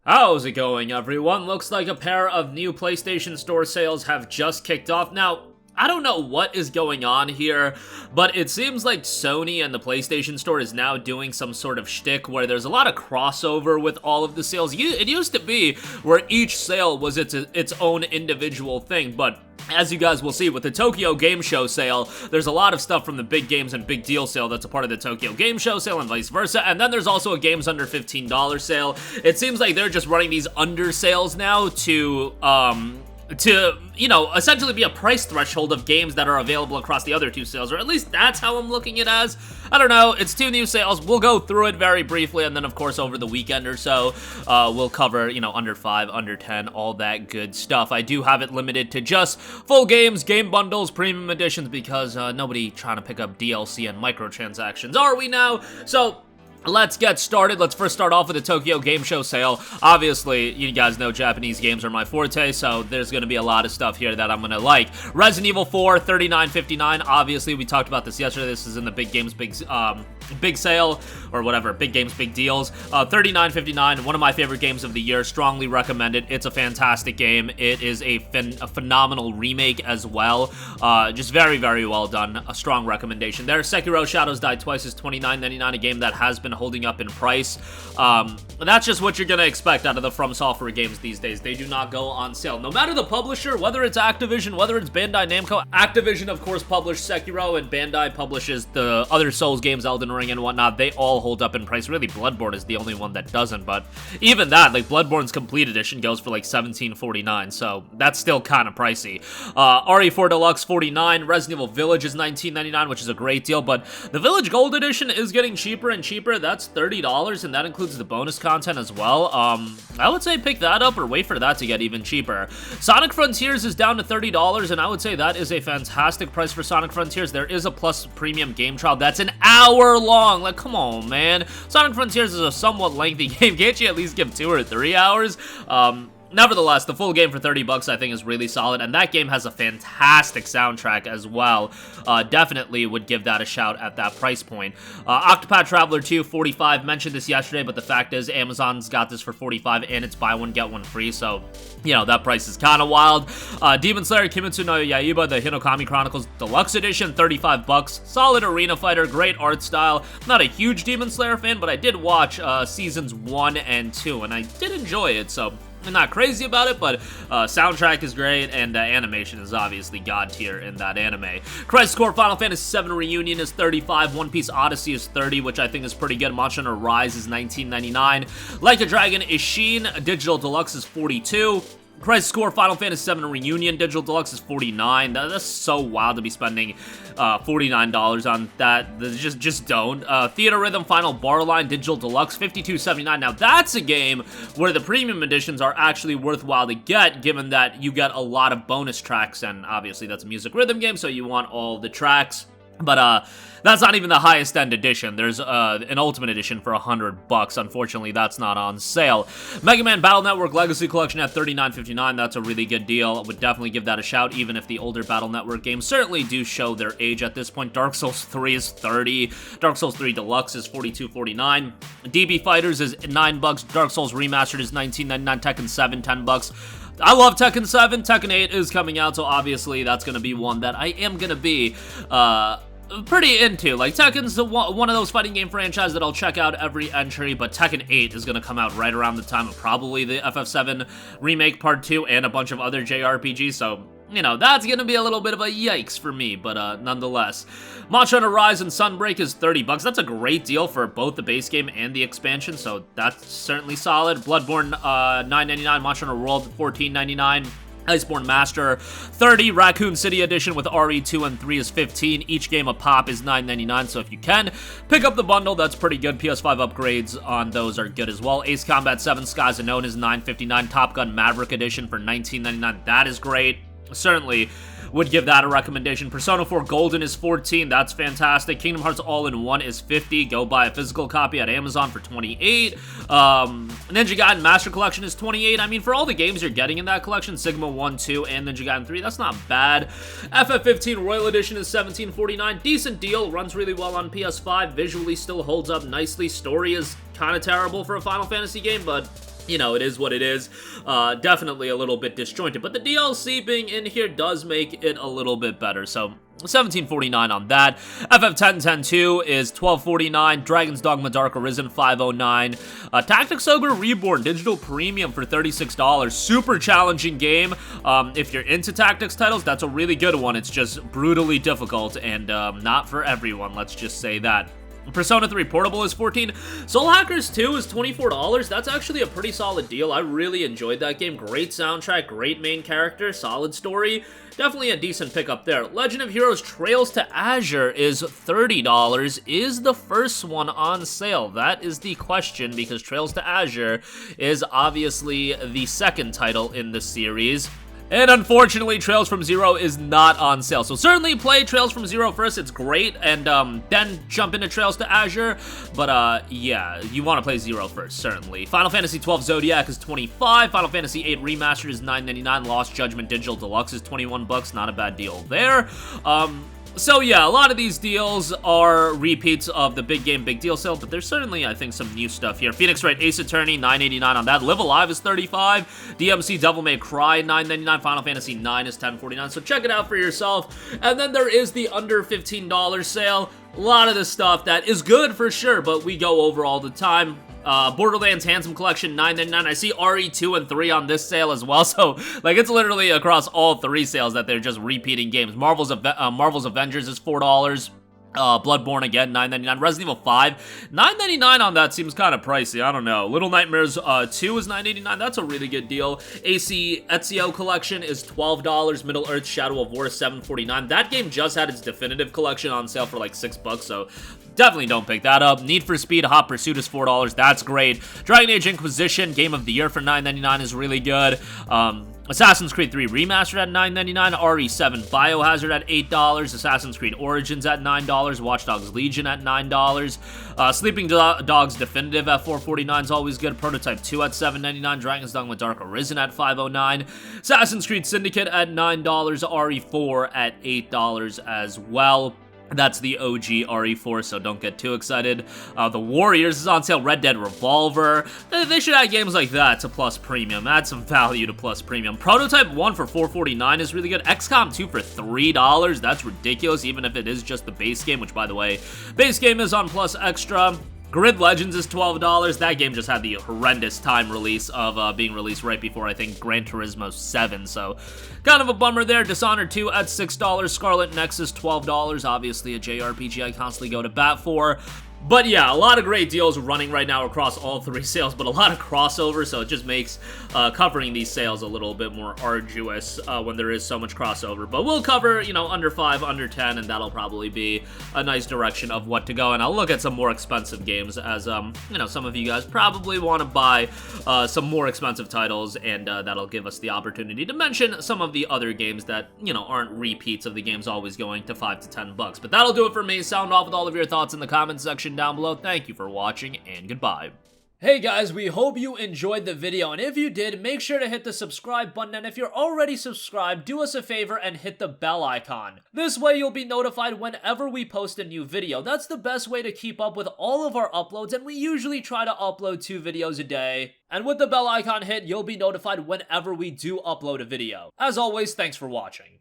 How's it going, everyone? Looks like a pair of new PlayStation Store sales have just kicked off. Now, I don't know what is going on here, but it seems like Sony and the PlayStation Store is now doing some sort of shtick where there's a lot of crossover with all of the sales. It used to be where each sale was its own individual thing, but as you guys will see with the Tokyo Game Show sale, there's a lot of stuff from the big games and big deal sale that's a part of the Tokyo Game Show sale and vice versa, and then there's also a games under $15 sale. It seems like they're just running these under sales now to, you know, essentially be a price threshold of games that are available across the other two sales, or at least that's how I'm looking at it as. I don't know, it's two new sales. We'll go through it very briefly, and then of course over the weekend or so, we'll cover, you know, under 5, under 10, all that good stuff. I do have it limited to just full games, game bundles, premium editions, because nobody trying to pick up DLC and microtransactions, are we now? So let's get started. Let's first start off with the Tokyo Game Show sale. Obviously, you guys know Japanese games are my forte, so there's going to be a lot of stuff here that I'm going to like. Resident Evil 4, $39.59. Obviously, we talked about this yesterday. This is in the big games, big sale, or whatever, big games, big deals. $39.59, one of my favorite games of the year. Strongly recommend it. It's a fantastic game. It is a phenomenal remake as well. Just very, very well done. A strong recommendation there. Sekiro Shadows Die Twice is $29.99, a game that has been holding up in price. That's just what you're gonna expect out of the From Software games these days. They do not go on sale. No matter the publisher, whether it's Activision, whether it's Bandai Namco. Activision, of course, published Sekiro, and Bandai publishes the other Souls games, Elden Ring and whatnot. They all hold up in price. Really, Bloodborne is the only one that doesn't, but even that, like, Bloodborne's Complete Edition goes for like $17.49, so that's still kind of pricey. RE4 Deluxe, $49. Resident Evil Village is $19.99, which is a great deal, but the Village Gold Edition is getting cheaper and cheaper. That's $30, and that includes the bonus content as well. I would say pick that up or wait for that to get even cheaper. Sonic Frontiers is down to $30, and I would say that is a fantastic price for Sonic Frontiers. There is a Plus premium game trial that's an hour long. Like, come on, man. Sonic Frontiers is a somewhat lengthy game. Can't you at least give 2 or 3 hours? Nevertheless, the full game for $30 I think is really solid, and that game has a fantastic soundtrack as well. Definitely would give that a shout at that price point. Octopath Traveler 2, $45. Mentioned this yesterday, but the fact is Amazon's got this for $45, and it's buy one, get one free, so, you know, that price is kind of wild. Demon Slayer Kimetsu no Yaiba, the Hinokami Chronicles Deluxe Edition, $35. Solid arena fighter, great art style. Not a huge Demon Slayer fan, but I did watch seasons 1 and 2, and I did enjoy it, so I'm not crazy about it, but soundtrack is great, and animation is obviously god tier in that anime. Crisis Core Final Fantasy VII Reunion is $35. One Piece Odyssey is $30, which I think is pretty good. Monster Hunter Rise is $19.99. Like a Dragon Ishin Digital Deluxe is $42. Crisis Core Final Fantasy VII Reunion Digital Deluxe is $49. That's so wild to be spending $49 on that. Just don't. TheATRHYTHM Final Barline Digital Deluxe, $52.79. Now that's a game where the premium editions are actually worthwhile to get, given that you get a lot of bonus tracks, and obviously that's a music rhythm game, so you want all the tracks. But that's not even the highest end edition. There's an Ultimate Edition for $100. Unfortunately, that's not on sale. Mega Man Battle Network Legacy Collection at $39.59. That's a really good deal. I would definitely give that a shout, even if the older Battle Network games certainly do show their age at this point. Dark Souls 3 is $30. Dark Souls 3 Deluxe is $42.49. DB Fighters is $9. Dark Souls Remastered is $19.99. Tekken 7, $10. I love Tekken 7. Tekken 8 is coming out, so obviously that's going to be one that I am going to be pretty into. Like, Tekken's one of those fighting game franchises that I'll check out every entry, but Tekken 8 is going to come out right around the time of probably the FF7 Remake Part 2 and a bunch of other JRPGs, so, you know, that's going to be a little bit of a yikes for me, but nonetheless. Monster Hunter Rise and Sunbreak is $30. That's a great deal for both the base game and the expansion, so that's certainly solid. Bloodborne, $9.99. Monster Hunter World, $14.99. Iceborne Master, $30. Raccoon City Edition with RE2 and 3 is $15. Each game a pop is $9.99, so if you can, pick up the bundle. That's pretty good. PS5 upgrades on those are good as well. Ace Combat 7 Skies Unknown is $9.59. Top Gun Maverick Edition for $19.99. That is great. Certainly would give that a recommendation. Persona 4 Golden is $14. That's fantastic. Kingdom Hearts All-in-One is $50. Go buy a physical copy at Amazon for $28. Ninja Gaiden Master Collection is $28. I mean, for all the games you're getting in that collection, Sigma 1, 2, and Ninja Gaiden 3, that's not bad. FF15 Royal Edition is $17.49. Decent deal. Runs really well on PS5. Visually still holds up nicely. Story is kind of terrible for a Final Fantasy game, but you know, it is what it is. Definitely a little bit disjointed, but the DLC being in here does make it a little bit better, so $17.49 on that. FF1010-2 is $12.49. Dragon's Dogma Dark Arisen, $5.09. Tactics Ogre Reborn Digital Premium for $36. Super challenging game. If you're into tactics titles, that's a really good one. It's just brutally difficult and not for everyone, let's just say that. Persona 3 Portable is $14. Soul Hackers 2 is $24. That's actually a pretty solid deal. I really enjoyed that game. Great soundtrack, great main character, solid story. Definitely a decent pickup there. Legend of Heroes Trails to Azure is $30. Is the first one on sale? That is the question, because Trails to Azure is obviously the second title in the series. And unfortunately, Trails from Zero is not on sale. So certainly play Trails from Zero first, it's great, and then jump into Trails to Azure. But yeah, you want to play Zero first, certainly. Final Fantasy XII Zodiac is $25. Final Fantasy VIII Remastered is $9.99. Lost Judgment Digital Deluxe is $21. Not a bad deal there. So yeah, a lot of these deals are repeats of the big game, big deal sale, but there's certainly, I think, some new stuff here. Phoenix Wright Ace Attorney, $9.89 on that. Live Alive is $35. DMC Devil May Cry, $9.99. Final Fantasy IX is $10.49, so check it out for yourself. And then there is the under $15 sale. A lot of the stuff that is good for sure, but we go over all the time. Borderlands Handsome Collection, $9.99. I see RE2 and 3 on this sale as well, so, like, it's literally across all 3 sales that they're just repeating games. Marvel's Avengers is $4. Bloodborne again, $9.99. Resident Evil 5, $9.99 on that seems kind of pricey. I don't know. Little Nightmares 2 is $9.89. That's a really good deal. AC Ezio Collection is $12. Middle Earth Shadow of War is $7.49. That game just had its definitive collection on sale for like $6, so definitely don't pick that up. Need for Speed Hot Pursuit is $4. That's great. Dragon Age Inquisition Game of the Year for $9.99 is really good. Assassin's Creed 3 Remastered at $9.99, RE7 Biohazard at $8, Assassin's Creed Origins at $9, Watch Dogs Legion at $9, Sleeping Dogs Definitive at $4.49 is always good, Prototype 2 at $7.99, Dragon's Dogma Dark Arisen at $5.09, Assassin's Creed Syndicate at $9, RE4 at $8 as well. That's the OG RE4, so don't get too excited. The Warriors is on sale. Red Dead Revolver. They should add games like that to Plus Premium. Add some value to Plus Premium. Prototype 1 for $4.49 is really good. XCOM 2 for $3. That's ridiculous, even if it is just the base game, which, by the way, base game is on Plus Extra. Grid Legends is $12. That game just had the horrendous time release of being released right before, I think, Gran Turismo 7, so kind of a bummer there. Dishonored 2 at $6. Scarlet Nexus, $12. Obviously a JRPG I constantly go to bat for. But yeah, a lot of great deals running right now across all 3 sales, but a lot of crossover, so it just makes covering these sales a little bit more arduous when there is so much crossover. But we'll cover, you know, under 5, under 10, and that'll probably be a nice direction of what to go. And I'll look at some more expensive games as, you know, some of you guys probably want to buy some more expensive titles, and that'll give us the opportunity to mention some of the other games that, you know, aren't repeats of the games always going to $5 to $10. But that'll do it for me. Sound off with all of your thoughts in the comments section down below. Thank you for watching, and goodbye. Hey guys, we hope you enjoyed the video, and if you did, make sure to hit the subscribe button, and if you're already subscribed, do us a favor and hit the bell icon. This way you'll be notified whenever we post a new video. That's the best way to keep up with all of our uploads, and we usually try to upload 2 videos a day. And with the bell icon hit, you'll be notified whenever we do upload a video. As always, thanks for watching.